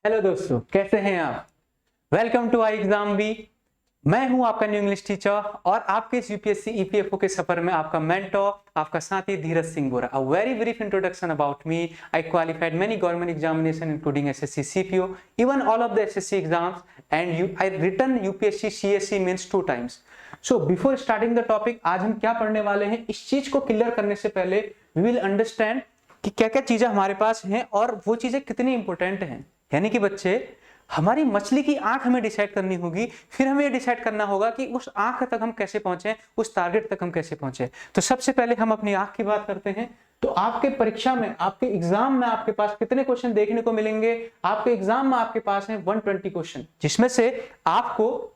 Hello दोस्तों, कैसे हैं आप। Welcome to I exam B. मैं हूं आपका न्यू इंग्लिश टीचर और आपके इस यूपीएससी ईपीएफओ के सफर में आपका मेंटर, आपका साथी Dheeraj Singh Bora. A very brief introduction about me. I qualified many government examination including SSC CPO, even all of the SSC exams, and I written UPSC CSC mains 2 times. So before starting the topic, आज हम क्या पढ़ने वाले हैं, इस चीज को clear करने से पहले वी विल अंडरस्टैंड कि क्या क्या चीजें हमारे पास हैं और वो चीजें कितनी इंपॉर्टेंट हैं। यानी कि बच्चे, हमारी मछली की आंख हमें डिसाइड करनी होगी, फिर हमें ये डिसाइड करना होगा कि उस आंख तक हम कैसे पहुंचे, उस टारगेट तक हम कैसे पहुंचे। तो सबसे पहले हम अपनी आंख की बात करते हैं। तो आपके परीक्षा में, आपके एग्जाम में आपके पास कितने क्वेश्चन देखने को मिलेंगे। आपके एग्जाम में आपके पास है 120 क्वेश्चन, जिसमें से आपको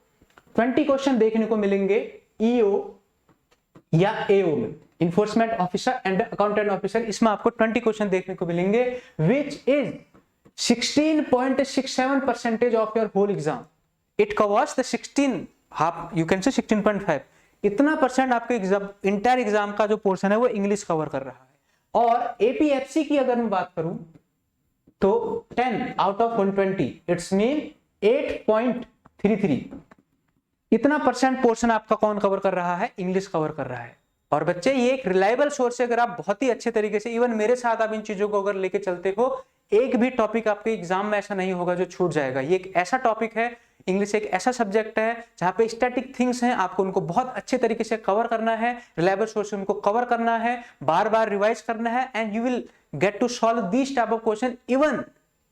20 क्वेश्चन देखने को मिलेंगे ईओ या एओ में, enforcement officer and accountant officer. इसमें आपको 20 क्वेश्चन देखने को मिलेंगे, which is 16.67% of your whole exam. It covers the 16, you can say 16.5. इतना परसेंट आपके एग्जाम, इंटायर एग्जाम का जो पोर्शन है वो इंग्लिश कवर कर रहा है। और एपीएफसी की अगर मैं बात करूं तो 10 out of 120, इट्स मीन 8.33। इतना परसेंट पोर्शन आपका कौन कवर कर रहा है, इंग्लिश कवर कर रहा है। और बच्चे, ये एक रिलायबल सोर्स है। अगर आप बहुत ही अच्छे तरीके से, इवन मेरे साथ आप इन चीजों को अगर लेके चलते हो, एक भी टॉपिक आपके एग्जाम में ऐसा नहीं होगा जो छूट जाएगा। ये एक ऐसा टॉपिक है, इंग्लिश एक ऐसा सब्जेक्ट है जहां पे स्टैटिक थिंग्स हैं, आपको उनको बहुत अच्छे तरीके से कवर करना है, रिलायबल सोर्स से उनको कवर करना है, बार बार रिवाइज करना है, and you will get to solve this type of question even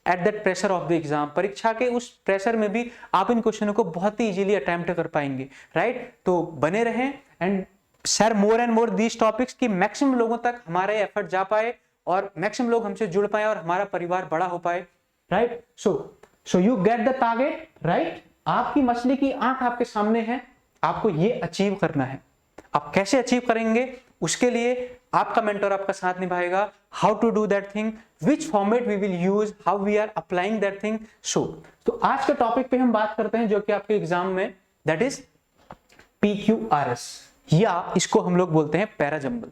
at that pressure of the exam. परीक्षा के उस प्रेशर में भी आप इन क्वेश्चनों को बहुत ही इजीली अटेम्प्ट कर पाएंगे, राइट। तो बने रहें and share more and more these topics की मैक्सिमम लोगों तक हमारे एफर्ट जा पाए और मैक्सिमम लोग हमसे जुड़ पाए और हमारा परिवार बड़ा हो पाए, right. So you get the target, right. आपकी मछली की आंख आपके सामने है, आपको ये अचीव करना है। आप कैसे अचीव करेंगे, उसके लिए आपका मेंटर आपका साथ निभाएगा। How to do that thing, which format we will use, how we are applying that thing. तो आज के टॉपिक पे हम बात करते हैं जो कि आपके एग्जाम में, दैट इज PQRS, या इसको हम लोग बोलते हैं पैराजंबल,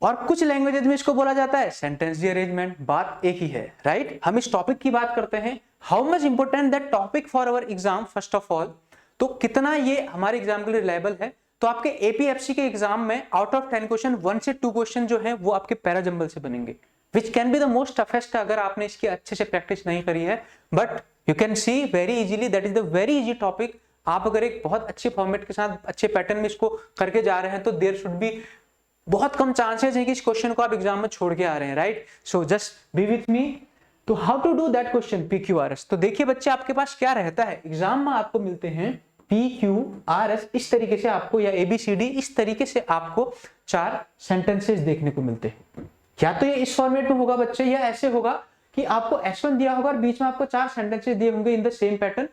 और कुछ लैंग्वेजेस में इसको बोला जाता है सेंटेंस रीअरेंजमेंट। बात एक ही है, राइट। हम इस टॉपिक की बात करते हैं, how much important that topic for our exam first of all. तो कितना ये हमारे एग्जाम के लिए रिलायबल है। तो आपके एपीएफसी के एग्जाम में आउट ऑफ 10 क्वेश्चन 1 से 2 क्वेश्चन जो है वो आपके पैराजंबल से बनेंगे, which can be the most toughest अगर आपने इसकी अच्छे से प्रैक्टिस नहीं करी है। But you can see very easily, that is the very easy topic. आप अगर एक बहुत अच्छे फॉर्मेट के साथ, अच्छे पैटर्न में इसको करके जा रहे हैं तो देयर शुड बी बहुत कम चांसेस है कि इस क्वेश्चन को आप एग्जाम में छोड़ के आ रहे हैं, right. So just be with me. तो how to do that question PQRS। तो देखिए बच्चे, आपके पास क्या रहता है एग्जाम में, आपको मिलते हैं PQRS इस तरीके से आपको, या ABCD इस तरीके से आपको 4 सेंटेंसेस देखने को मिलते हैं। या तो ये इस फॉर्मेट में होगा बच्चे, या ऐसे होगा कि आपको S1 दिया होगा और बीच में आपको 4 सेंटेंसेस दिए होंगे इन द सेम पैटर्न,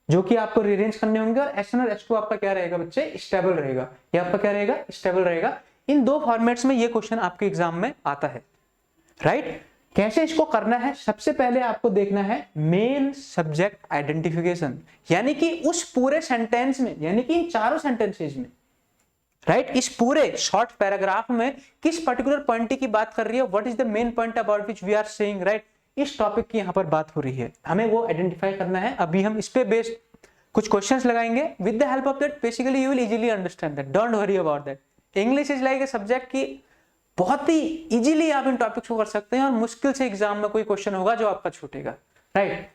जो कि आपको रीअरेंज करने होंगे। और S1 और S2 आपका क्या रहेगा बच्चे, स्टेबल रहेगा। ये आपका क्या रहेगा, स्टेबल रहेगा। इन 2 फॉर्मेट्स में ये क्वेश्चन आपके एग्जाम में आता है, राइट। कैसे इसको करना है, सबसे पहले आपको देखना है मेन सब्जेक्ट आइडेंटिफिकेशन, यानी कि उस पूरे सेंटेंस में, यानी कि इन चारों सेंटेंसेस में, राइट, इस पूरे शॉर्ट पैराग्राफ में किस पर्टिकुलर पॉइंट की बात कर रही है, what is the main point about which we are saying, right. इस टॉपिक की यहां पर बात हो रही है, हमें वो आइडेंटिफाई करना है। अभी हम इस पे बेस्ड कुछ क्वेश्चंस लगाएंगे। With the help of that basically you will easily understand that, don't worry about that. English is like a subject की बहुत ही इजीली आप इन टॉपिक्स को कर सकते हैं और मुश्किल से एग्जाम में कोई क्वेश्चन होगा जो आपका छूटेगा, right.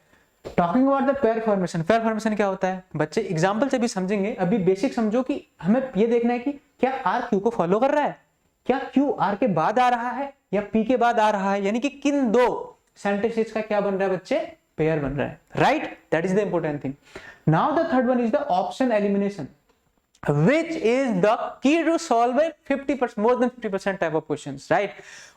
Talking about the pair formation. Pair formation क्या होता है बच्चे, एग्जाम्पल से भी समझेंगे। अभी बेसिक समझो कि हमें ये देखना है कि क्या R Q को फॉलो कर रहा है, क्या Q R के बाद आ रहा है या P के बाद आ रहा है, यानी कि किन 2 सेंटेंसेस का क्या बन रहा है बच्चे, पेयर बन रहा है, right. That is the important thing. Now the third one is the option elimination, which is the key to solve a 50%, more than 50% type of questions, right।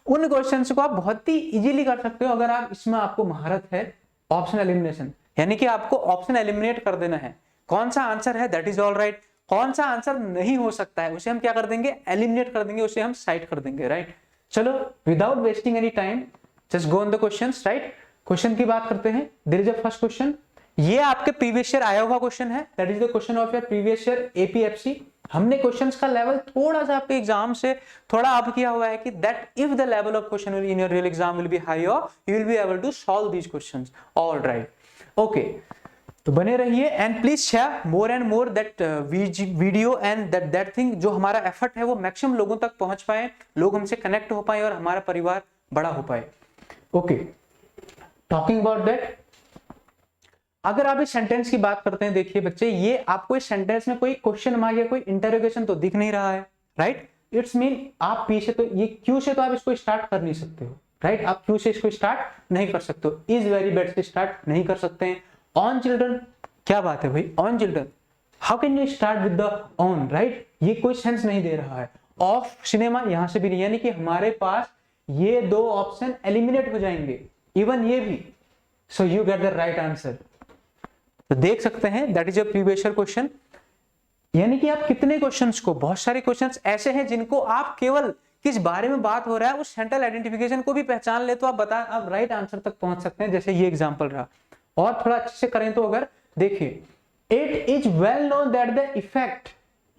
उन क्वेश्चंस को आप बहुत ही इजीली कर सकते हो अगर आप इसमें, आपको महारत है ऑप्शन एलिमिनेशन, यानी कि आपको ऑप्शन एलिमिनेट कर देना है। कौन सा आंसर है दैट इज ऑल राइट, कौन सा आंसर नहीं हो सकता है उसे हम क्या कर देंगे, एलिमिनेट कर देंगे, उसे हम साइड कर देंगे, राइट। चलो without wasting any time just go on the questions, right. Question की बात करते हैं। There is a first question, ये आपके प्रीवियस ईयर आया हुआ क्वेश्चन है, that is the question of your previous year APFC. हमने क्वेश्चंस का लेवल थोड़ा सा आपके एग्जाम से थोड़ा अप किया हुआ है कि that if the level of question in your real exam will be high और you will be able to solve these questions. All right, okay, तो बने रहिए and please share more and more that video and that thing, जो हमारा effort है वो maximum लोगों तक पहुंच पाए, लोग हमसे कनेक्ट हो पाए और हमारा परिवार बड़ा हो पाए। ओके, टॉकिंग अबाउट दैट, अगर आप इस सेंटेंस की बात करते हैं, देखिए बच्चे, ये आपको इस सेंटेंस में कोई क्वेश्चन मार्क या कोई इंटरोगेशन तो दिख नहीं रहा है, राइट? इट्स मीन आप पी से तो ये क्यू से तो आप इसको स्टार्ट कर नहीं सकते हो, राइट? आप क्यू से इसको स्टार्ट नहीं कर सकते हो, इज वेरी बैड से स्टार्ट नहीं कर सकते हैं। ऑन चिल्ड्रन, क्या बात है भाई, on children, how can you start with the on, right? ये कोई सेंस नहीं दे रहा है। ऑफ सिनेमा, यहां से भी नहीं, यानी कि हमारे पास ये दो ऑप्शन एलिमिनेट हो जाएंगे, इवन ये भी। So you get the right answer. तो देख सकते हैं that is a previous year question, यानी कि आप कितने क्वेश्चंस को, बहुत सारे क्वेश्चंस ऐसे हैं जिनको आप केवल किस बारे में बात हो रहा है उस सेंट्रल आइडेंटिफिकेशन को भी पहचान ले तो आप राइट आंसर तक पहुंच सकते हैं, जैसे ये एग्जांपल रहा। और थोड़ा अच्छे से करें तो अगर देखिए, it is well known that the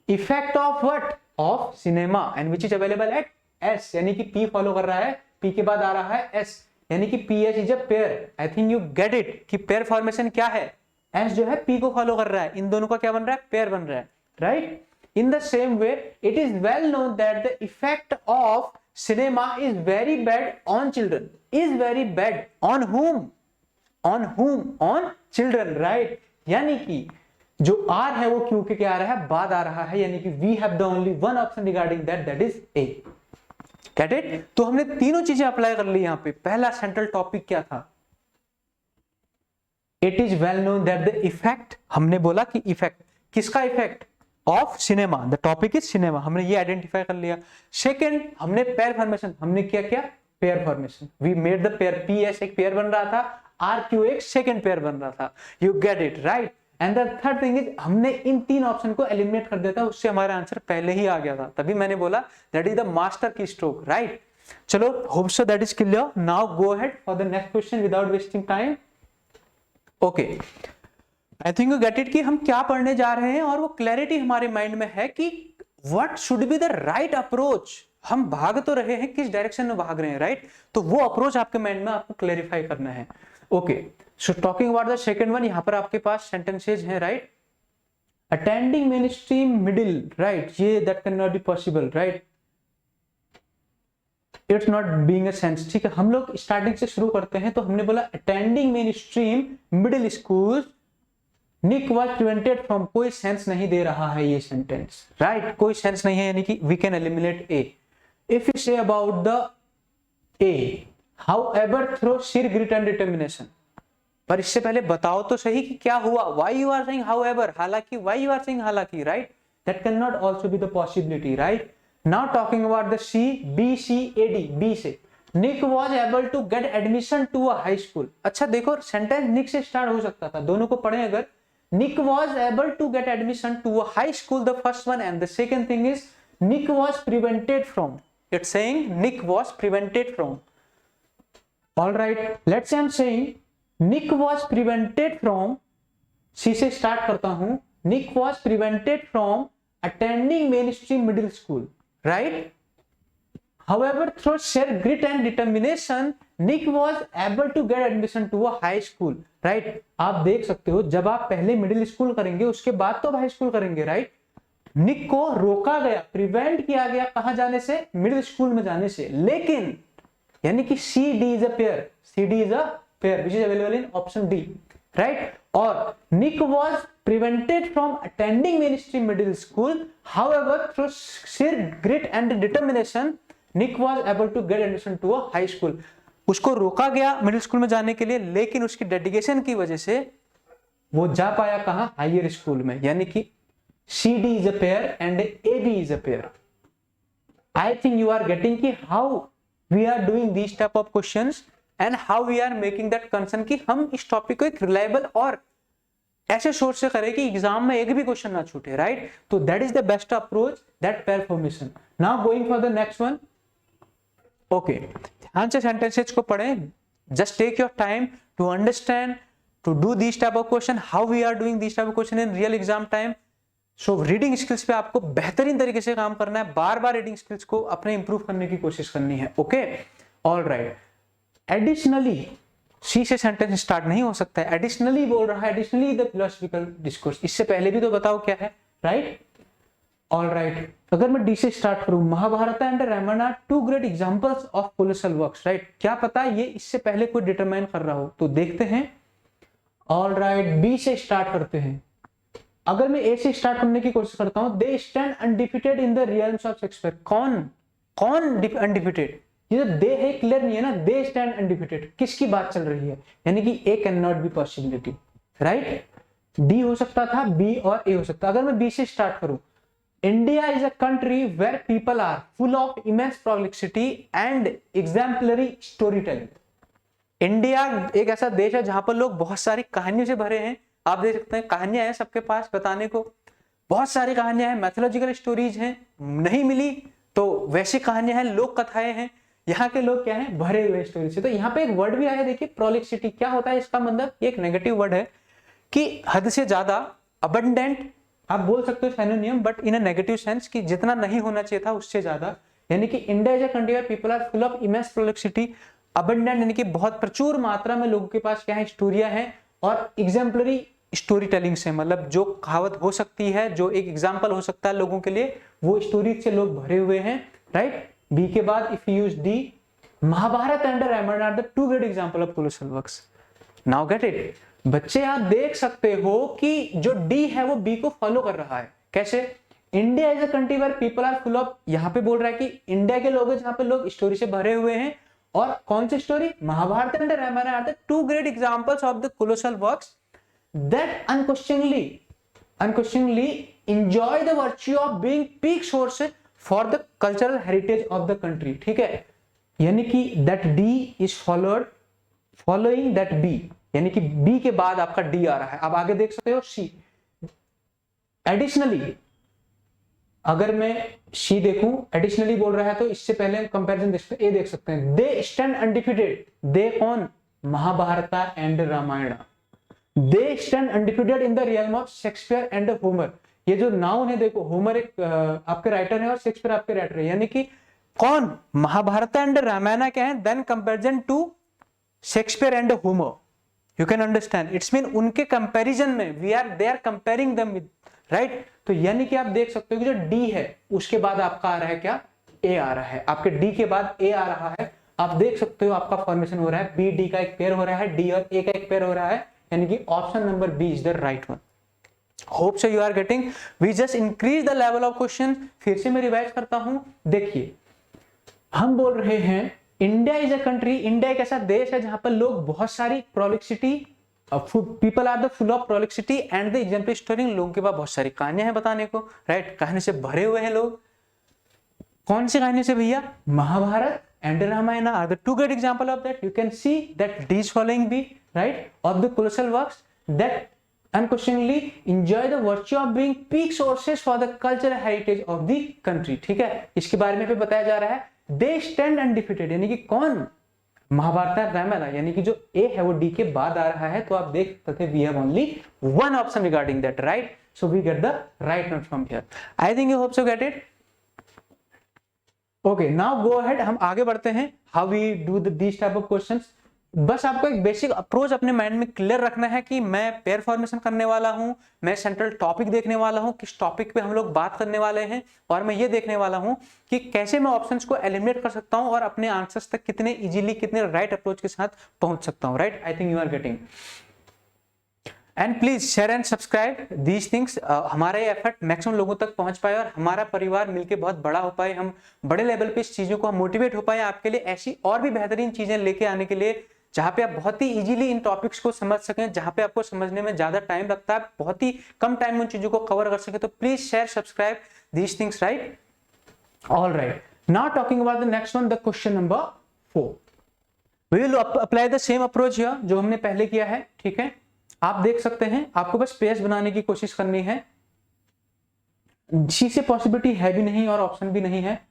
effect of what, of cinema and which is available at S, यानी कि पी फॉलो कर रहा है, पी के बाद आ रहा है एस, यानी कि P H is a pair. I think you get it कि पेयर फॉर्मेशन क्या है, एस जो है पी को फॉलो कर रहा है, इन दोनों का क्या बन रहा है, पेयर बन रहा है, right? In the same way it is well known that the effect of cinema is very bad on children, is very bad on whom, on children, right? यानी कि जो आर है वो क्यू के क्या आ रहा है, बाद आ रहा है, यानी कि we have the only one option regarding that is A. Get it? तो हमने तीनों चीजें अप्लाई कर ली यहां पे। पहला सेंट्रल टॉपिक क्या था, it is well known that the effect, हमने बोला कि इफेक्ट, किसका effect, of cinema, the topic is cinema, हमने ये आइडेंटिफाई कर लिया। सेकंड, हमने पेयर फॉर्मेशन, हमने क्या किया, pair formation, we made the pair, P S एक पेयर बन रहा था, आर क्यू एक सेकंड पेयर बन रहा था, you get it, right? And the third thing is, हमने इन तीन ऑप्शन को एलिमिनेट कर दिया था, उससे हमारा आंसर पहले ही आ गया था, तभी मैंने बोला दैट इज द मास्टर की स्ट्रोक, राइट? चलो, hope so that is clear. Now go ahead for the next question without wasting time. Okay, I think you get it कि हम क्या पढ़ने जा रहे हैं, और वो क्लैरिटी हमारे माइंड में है कि what should be the right approach. हम भाग तो रहे हैं, किस डायरेक्शन में भाग रहे हैं, राइट? तो वो अप्रोच आपके माइंड में आपको क्लैरिफाई करना है। Okay, so talking about the second one, यहां पर आपके पास सेंटेंसेज हैं, right? Attending main stream middle, right? ये that can not be possible, right? It's not being a sense, ठीक है? हम लोग स्टार्टिंग से शुरू करते हैं। तो हमने बोला attending main stream middle school Nick was prevented from, कोई सेंस नहीं दे रहा है ये सेंटेंस, राइट? कोई सेंस नहीं है, यानी कि we can eliminate A. If you say about the A, however through sheer grit and determination, पर इससे पहले बताओ तो सही कि क्या हुआ, why you are saying however, हालांकि, why you are saying हालांकि, right? That cannot also be the possibility, right? Now talking about the C, B, C, A, D, B से Nick was able to get admission to a high school। अच्छा देखो, sentence निक से start हो सकता था, दोनों को पढ़ें अगर। Nick was able to get admission to a high school, the first one, and the second thing is Nick was prevented from, it's saying Nick was prevented from। All right, let's say I'm saying Nick was prevented from, C से start करता हूं, Nick was prevented from attending mainstream middle school, right? However, through sheer grit and determination, Nick was able to get admission to a high school, right? आप देख सकते हो, जब आप पहले मिडिल स्कूल करेंगे उसके बाद तो हाई स्कूल करेंगे, राइट? निक को रोका गया, प्रिवेंट किया गया, कहां जाने से, मिडिल स्कूल में जाने से, लेकिन यानी कि C D is a pair, C D is a pair which is available in option D, right? और Nick was prevented from attending mainstream middle school, however through sheer grit and determination Nick was able to get admission to a high school. उसको रोका गया middle school में जाने के लिए, लेकिन उसकी डेडिकेशन की वजह से वो जा पाया कहां, हायर स्कूल में, यानी कि C D is a pair and A B is a pair. I think you are getting कि how we are doing these type of questions and how we are making that concern कि हम इस topic को एक reliable और ऐसे source से करें कि एग्जाम में एक भी क्वेश्चन ना छूटे, राइट? तो that is the best approach, that pair formation. Now going for the next one. Okay, ध्यान से सेंटेंसेस को पढ़ें, just take your time to understand, to do this type of question, how we are doing this type of question in real exam time. So reading skills पे आपको बेहतरीन तरीके से काम करना है, बार बार रीडिंग स्किल्स को अपने इंप्रूव करने की कोशिश करनी है। Okay, all right. एडिशनली, सी से सेंटेंस स्टार्ट नहीं हो सकता है, एडिशनली बोल रहा है, एडिशनली द फिलोसॉफिकल डिस्कोर्स, इससे पहले भी तो बताओ क्या है, राइट, ऑल राइट। अगर मैं डी से स्टार्ट करूं, Mahabharata and Ramayana are two great examples of colossal works, right, क्या पता ये इससे पहले कोई डिटरमाइन कर रहा हो, तो देखते हैं। ऑल राइट, बी से स्टार्ट करते हैं। अगर मैं ए से स्टार्ट करने की कोशिश करता हूं, they stand undefeated in the realms of Shakespeare, कौन कौन अनडिफिटेड, ये जो दे है क्लियर नहीं है ना, दे स्टैंड अनडिफिटेड, किसकी बात चल रही है, यानी कि A can not be possibility, right, D हो सकता था, बी और ए हो सकता। अगर मैं बी से स्टार्ट करूं, India is a country where people are full of immense prolixity and exemplary story telling. India एक ऐसा देश है जहां पर लोग बहुत सारी कहानियों से भरे हैं, आप देख सकते हैं कहानियां हैं सबके पास बताने को, बहुत सारी कहानियां हैं, मैथोलॉजिकल स्टोरीज हैं, नहीं मिली तो वैसी कहानियां हैं, लोक कथाएं हैं, यहाँ के लोग क्या है, भरे हुए स्टोरी से। तो यहाँ पे एक वर्ड भी आया, देखिए प्रोलिक्सिटी, क्या होता है इसका मतलब, ये एक नेगेटिव वर्ड है कि हद से ज्यादा, अबंडेंट आप बोल सकते हो synonym, but in a negative sense कि जितना नहीं होना चाहिए था उससे ज्यादा, यानी कि India is a country where people are full of immense prolixity, abundant यानी कि बहुत प्रचुर मात्रा में लोगों के पास क्या है, स्टोरियां हैं, और एग्जाम्पलरी स्टोरी टेलिंग से, मतलब जो कहावत हो सकती है, जो एक एग्जाम्पल हो सकता है लोगों के लिए, वो स्टोरी से लोग भरे हुए हैं, राइट। बी के बाद if you use D, Mahabharata and Ramayana are the two great example of colossal works. Now get it, बच्चे आप देख सकते हो कि जो डी है वो बी को फॉलो कर रहा है, कैसे, India is a country where people are full of, यहां पे बोल रहा है कि इंडिया के लोग हैं जहां पे लोग स्टोरी से भरे हुए हैं, और कौन सी story, Mahabharata and Ramayana are the two great examples of the colossal works that unquestioningly enjoy the virtue of being peak source for the cultural heritage of the country, ठीक है, यानी कि that D is following that B, यानी कि B के बाद आपका D आ रहा है। अब आगे देख सकते हो C, एडिशनली, अगर मैं C देखूं, एडिशनली बोल रहा है तो इससे पहले हम कंपैरिजन देख सकते हैं, दे स्टैंड अनडिफिटेड, दे कौन, Mahabharata and Ramayana, They stand undefeated in the realm of Shakespeare and Homer। ये जो नाउन है देखो, होमर एक आपके राइटर है और शेक्सपियर आपके राइटर है, यानी कि कौन, महाभारत एंड रामायण क्या है, then comparison to Shakespeare and Homer, you can understand, it's mean उनके कंपैरिजन में they are comparing them with, right. तो यानी कि आप देख सकते हो कि जो डी है उसके बाद आपका आ रहा है क्या, ए आ रहा है, आपके डी के बाद ए आ रहा है, आप देख सकते हो आपका फॉर्मेशन हो रहा है, बी डी का एक पेयर हो रहा है, डी और ए का एक पेयर हो रहा है, यानी कि option number B is the right one. Hope so you are getting, we just increase the level of question. फिर से मैं रिवाइज करता हूं, देखिए हम बोल रहे हैं India is a country, India एक ऐसा देश है जहां पर लोग बहुत सारी prolixity, people are the full of prolixity and the example storing, लोगों के पास बहुत सारी कहानियां हैं बताने को, राइट, कहानी से भरे हुए हैं लोग, कौन सी कहानी से भैया, Mahabharat and Ramayana are the two great example of that। You can see that D is following B, right, of the colossal works that unquestioningly enjoy the virtue of being peak sources for the cultural heritage of the country, ठीक है। इसके बारे में भी बताया जा रहा है, they stand undefeated, यानी कि कौन, महाभारत रामायण, यानी कि जो A है वो D के बाद आ रहा है, तो आप देख सकते हैं we have only one option regarding that, right, so we get the right note from here। I think you hope so get it। Okay, now go ahead, हम आगे बढ़ते हैं, how we do this type of questions. बस आपको एक basic approach अपने mind में clear रखना है कि मैं पेयर फॉर्मेशन करने वाला हूं, मैं सेंट्रल टॉपिक देखने वाला हूं, किस टॉपिक पे हम लोग बात करने वाले हैं, और मैं ये देखने वाला हूं कि कैसे मैं ऑप्शंस को एलिमिनेट कर सकता हूं और अपने आंसर्स तक कितने इजीली, कितने राइट अप्रोच के साथ पहुंच सकता हूं, right. I think you are getting, and please share and subscribe these things, हमारा ये एफर्ट मैक्सिमम लोगों तक पहुंच पाए और हमारा परिवार मिलकर बहुत बड़ा हो पाए, हम बड़े लेवल पे इस चीजों को हम मोटिवेट हो पाए, आपके लिए ऐसी और भी बेहतरीन चीजें लेके आने के लिए, जहां पे आप बहुत ही इजीली इन टॉपिक्स को समझ सकें, जहां पे आपको समझने में ज्यादा टाइम लगता है, बहुत ही कम टाइम में उन चीजों को कवर कर सके। तो please share subscribe these things, right, all right. Now talking about the next one, the question number 4, we will apply the same approach here जो हमने पहले किया है, ठीक है। आप देख सकते हैं, आपको बस पेज बनाने की कोशिश करनी है, सी से पॉसिबिलिटी है भी नहीं और ऑप्शन भी नहीं है।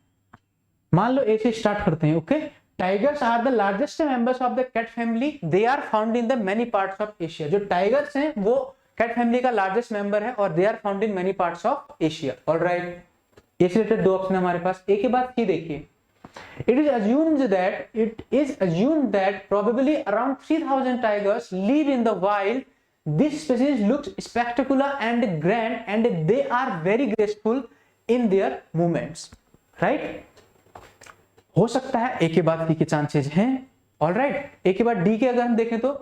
मान लो ए से स्टार्ट करते हैं, okay. Tigers are the largest members of the cat family, they are found in the many parts of Asia. जो टाइगर्स हैं वो कैट फैमिली का लार्जेस्ट मेंबर है और they are found in many parts of Asia. Alright, ये related दो option हमारे पास। एक के बाद सी देखिए, it is assumed that probably around 3000 tigers live in the wild. This species looks spectacular and grand and they are very graceful in their movements, right? हो सकता है एक के बाद सी के चांसेस हैं। ऑलराइट, एक के बाद डी के अगर हम देखें तो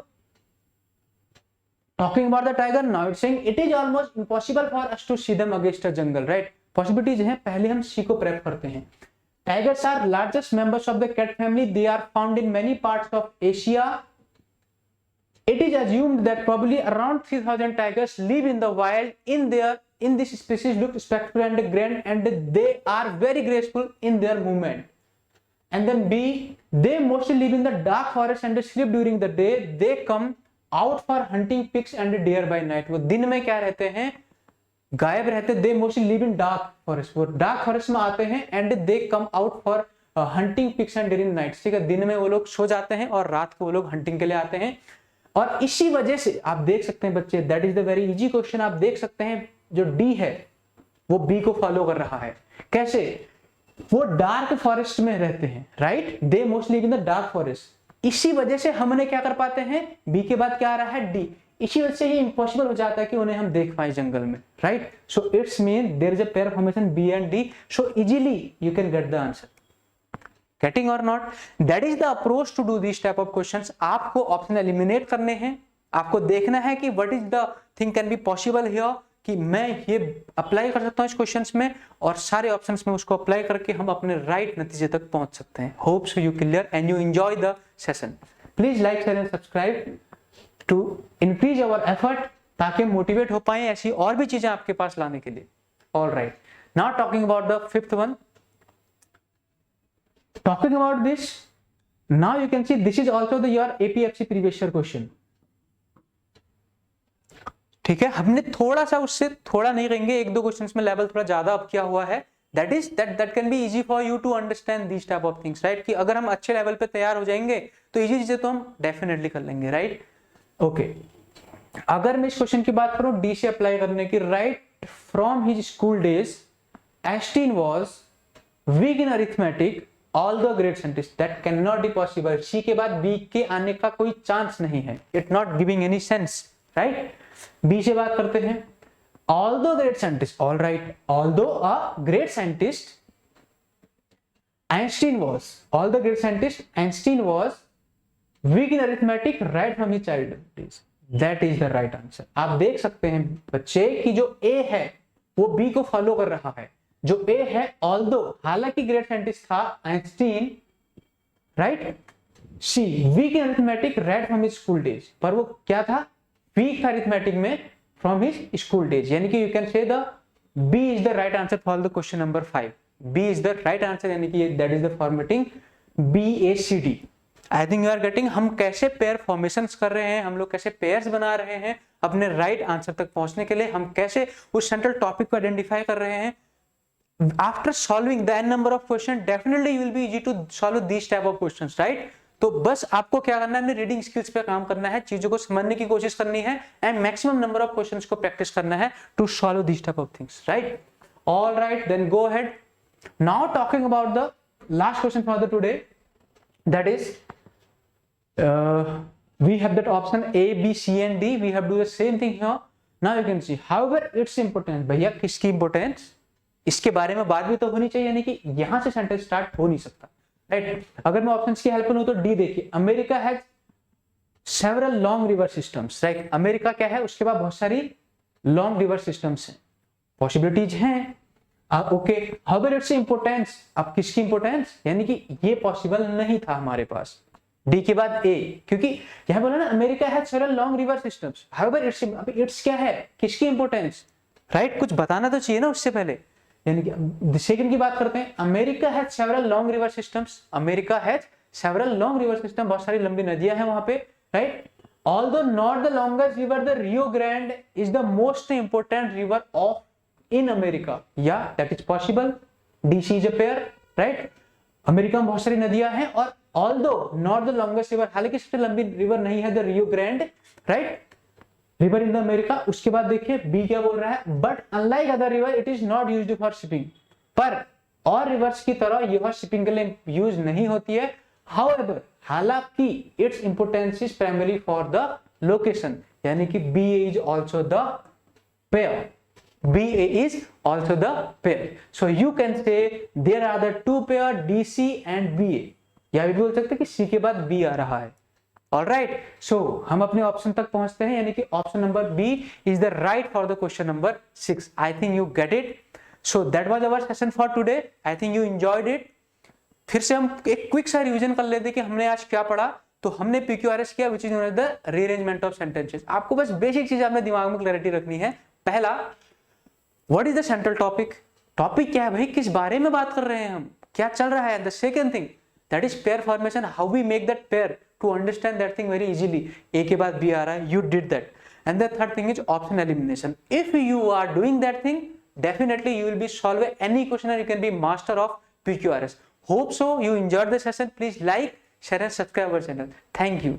talking about the tiger, now it's saying it is almost impossible for us to see them against a jungle, right? Possibilities हैं, पहले हम सी को प्रेप करते हैं। Tigers are largest members of the cat family. They are found in many parts of Asia. It is assumed that probably around 3000 tigers live in the wild. In this species look spectacular and grand, and they are very graceful in their movement. And then B, they mostly live in the dark forest and sleep during the day. They come out for hunting pigs and deer by night. वो दिन में क्या रहते हैं, गायब रहते। They mostly live in dark forest, वो dark forest में आते हैं। And they come out for hunting pigs and deer in night, ठीक है, दिन में वो लोग सो जाते हैं और रात को वो लोग हंटिंग के लिए आते हैं। और इसी वजह से आप देख सकते हैं बच्चे, that is the very easy question. आप देख सकते हैं जो डी है वो बी को फॉलो कर रहा है। कैसे? वो डार्क फॉरेस्ट में रहते हैं, right, they mostly live in the dark forest. इसी वजह से हमने क्या कर पाते हैं, बी के बाद क्या आ रहा है, डी। इसी वजह से ये इंपॉसिबल हो जाता है कि उन्हें हम देख पाए जंगल में, right. So it's mean there is a pair formation B and D, so easily you can get the answer. Getting और not? That is the approach to do this type of questions. आपको option eliminate करने हैं, आपको देखना है कि what is the thing can be possible here, कि मैं ये अप्लाई कर सकता हूँ इस क्वेश्चंस में, और सारे ऑप्शंस में उसको अप्लाई करके हम अपने राइट नतीजे तक पहुंच सकते हैं। Hope so you clear and you enjoy the session. Please like, share and subscribe to increase our effort, ताकि मोटिवेट हो पाए ऐसी और भी चीजें आपके पास लाने के लिए। All right, now talking about the fifth one, talking about this, now you can see this is also the your APFC previous year question, ठीक है। हमने थोड़ा सा उससे थोड़ा नहीं कहेंगे, एक दो क्वेश्चंस में लेवल थोड़ा ज्यादा अप किया हुआ है। That is that can be easy for you to understand this type of things, right, कि अगर हम अच्छे लेवल पे तैयार हो जाएंगे तो इजी चीजें तो हम डेफिनेटली कर लेंगे, राइट। ओके, अगर मैं इस क्वेश्चन की बात करूं डी से अप्लाई करने की, right, from his school days Einstein was weak in arithmetic all the great scientist, that can not be possible. C के बाद बी के आने का कोई चांस नहीं है, it not giving any sense, right. B से बात करते हैं, although great scientist, all right, although a great scientist Einstein was, all the great scientists, Einstein was weak in arithmetic right from his childhood days. That is the right answer. आप देख सकते हैं बच्चे कि जो A है वो B को फॉलो कर रहा है। जो A है, although हालांकि ग्रेट साइंटिस्ट था Einstein, right, C weak in arithmetic right from his school days, पर वो क्या था, वीक था अरिथमेटिक में फ्रॉम हिज स्कूल डेज, यानी कि you can say the B is the right answer for the question number 5. B is the right answer, यानी कि that is the formatting BACD. I think you are getting हम कैसे pair formations कर रहे हैं, हम लोग कैसे पेयर्स बना रहे हैं अपने राइट आंसर तक पहुंचने के लिए, हम कैसे उस सेंट्रल टॉपिक को आइडेंटिफाई कर रहे हैं। After solving the n number of questions, definitely you will be easy to solve these type of questions, right? तो बस आपको क्या करना है, अपने रीडिंग स्किल्स पे काम करना है, चीजों को समझने की कोशिश करनी है and maximum number of questions को प्रैक्टिस करना है to solve this type of things, right. All right, then go ahead. Now talking about the last question for the today, that is we have that option A, B, C and D. We have do the same thing here. Now you can see, however, its importance, भैया किसकी importance, इसके बारे में बात भी तो होनी चाहिए, यानी कि यहां से सेंटेंस स्टार्ट हो नहीं सकता, राइट। अगर मैं ऑप्शंस की हेल्प लूं तो डी देखिए, America has several long river systems, right. America क्या है, उसके बाद बहुत सारी लॉन्ग रिवर सिस्टम्स हैं, पॉसिबिलिटीज हैं। ओके, हाउएवर इट्स इंपोर्टेंस, अब किसकी इंपोर्टेंस, यानी कि ये पॉसिबल नहीं था हमारे पास। डी के बाद ए, क्योंकि यहां बोला ना America has several long river systems, however it's, अब इट्स क्या है, किसकी इंपोर्टेंस, राइट, कुछ बताना तो चाहिए ना उससे पहले। यानी कि सेकंड की बात करते हैं, America has several long river systems, America has several long river system, बहुत सारी लंबी नदियां हैं वहां पे, right. Although not the longest river, the Rio Grande is the most important river of in America, या that is possible, DC is a pair, right. America में बहुत सारी नदियां हैं और although not the longest river, हालांकि सबसे लंबी रिवर नहीं है the Rio grand, right, river in the America. उसके बाद देखिए बी क्या बोल रहा है, but unlike other river it is not used for shipping, पर और रिवर्स की तरह यह शिपिंग के लिए यूज नहीं होती है। हाउएवर, हालांकि its importance is primary for the location, यानी कि B is also the pair, BA is also the pair. So you can say there are the two pair DC and BA. या भी बोल सकते हैं कि C के बाद B आ रहा है। Alright, so हम अपने ऑप्शन तक पहुंचते हैं, यानी कि option number B is the right for the question number 6. I think you get it. So that was our session for today. I think you enjoyed it. फिर से हम एक क्विक सा रिवीजन कर लेते कि हमने आज क्या पढ़ा। तो हमने PQRS किया, which is known as the rearrangement of sentences। आपको बस बेसिक चीज अपने दिमाग में क्लैरिटी रखनी है। पहला, What is the central topic? Topic क्या है भाई, किस बारे में बात कर रहे हैं हम, क्या चल रहा है। The second thing, that is pair formation, how we make that pair to understand that thing very easily. A के बाद B आ रहा है, you did that. And the third thing is option elimination. If you are doing that thing, definitely you will be solving any question and you can be master of PQRS. Hope so you enjoyed the session. Please like, share and subscribe our channel. Thank you.